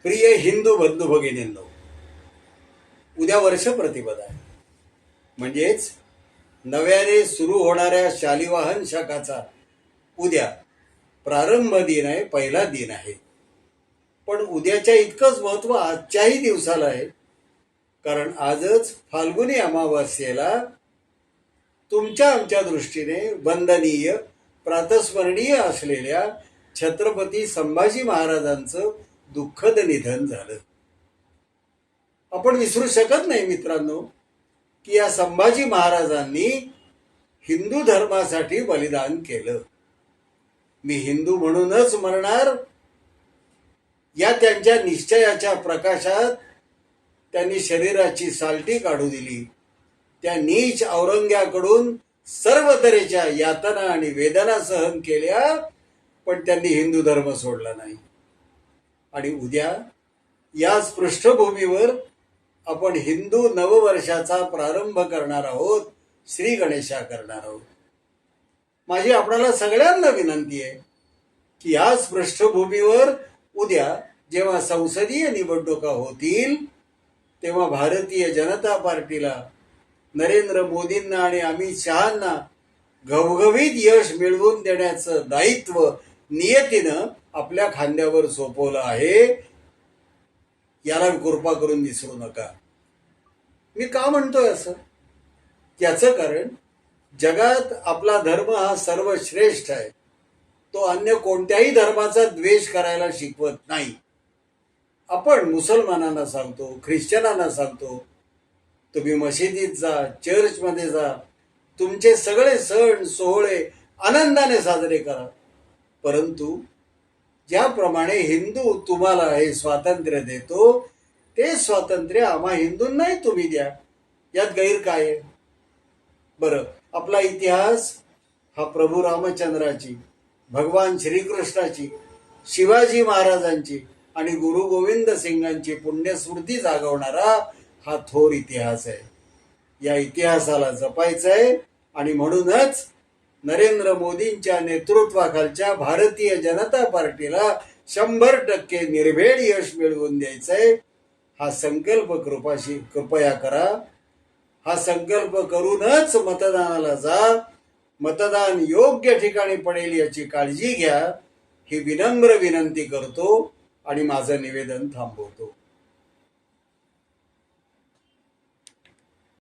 प्रिय हिंदू बंधू भगिनींनो, उद्या वर्ष प्रतिपदा आहे. म्हणजेच नव्याने सुरू होणाऱ्या शालिवाहन शकाचा उद्या प्रारंभ दिन आहे, पहिला दिन आहे. पण उद्याच्या इतकंच महत्व आजच्याही दिवसाला आहे, कारण आजच फाल्गुनी अमावास्येला तुमच्या आमच्या दृष्टीने वंदनीय प्रातस्मरणीय असलेल्या छत्रपती संभाजी महाराजांचं दुःखद निधन झालं. आपण विसरू शकत नाही मित्रांनो की या संभाजी महाराजांनी हिंदू धर्मासाठी बलिदान केलं. मी हिंदू म्हणूनच मरणार या त्यांच्या निश्चयाच्या प्रकाशात त्यांनी शरीराची सालटी काढू दिली. त्या नीच औरंग्याकडून सर्व तऱ्हेच्या यातना आणि वेदना सहन केल्या, पण त्यांनी हिंदू धर्म सोडला नाही. आणि उद्या याच पृष्ठभूमीवर आपण हिंदू नववर्षाचा प्रारंभ करणार आहोत, श्री गणेशा करणार आहोत. माझी आपणाला सगळ्यांना विनंती आहे की याच पृष्ठभूमीवर उद्या जेव्हा संसदीय निवडणुका होतील तेव्हा भारतीय जनता पार्टीला, नरेंद्र मोदींना आणि अमित शहांना घवघवीत यश मिळवून देण्याचं दायित्व नियतीनं आपल्या खांद्यावर सोपवलं आहे. याला कृपा करून विसरू नका. मी का म्हणतोय असं? त्याचं कारण जगात आपला धर्म हा सर्वश्रेष्ठ आहे. तो अन्य कोणत्याही धर्माचा द्वेष करायला शिकवत नाही. आपण मुसलमानांना सांगतो, ख्रिश्चनांना सांगतो, तुम्ही मशिदीत जा, चर्चमध्ये जा, तुमचे सगळे सण सोहळे आनंदाने साजरे करा. परंतु ज्याप्रमाणे हिंदू तुम्हाला हे स्वातंत्र्य देतो ते स्वातंत्र्य आम्हा हिंदूंनाही तुम्ही द्या. यात गैर काय आहे? बरं, आपला इतिहास हा प्रभू रामचंद्राची, भगवान श्रीकृष्णाची, शिवाजी महाराजांची आणि गुरु गोविंद सिंगांची पुण्यस्मृती जागवणारा हा थोर इतिहास आहे. या इतिहासाला जपायचं आहे आणि म्हणूनच नरेंद्र मोदींच्या नेतृत्वाखालच्या भारतीय जनता पार्टीला 100% निर्भेड यश मिळवून द्यायचंय. हा संकल्प कृपया करा. हा संकल्प करूनच मतदानाला जा. मतदान योग्य ठिकाणी पडेल याची काळजी घ्या, ही विनम्र विनंती करतो आणि माझं निवेदन थांबवतो.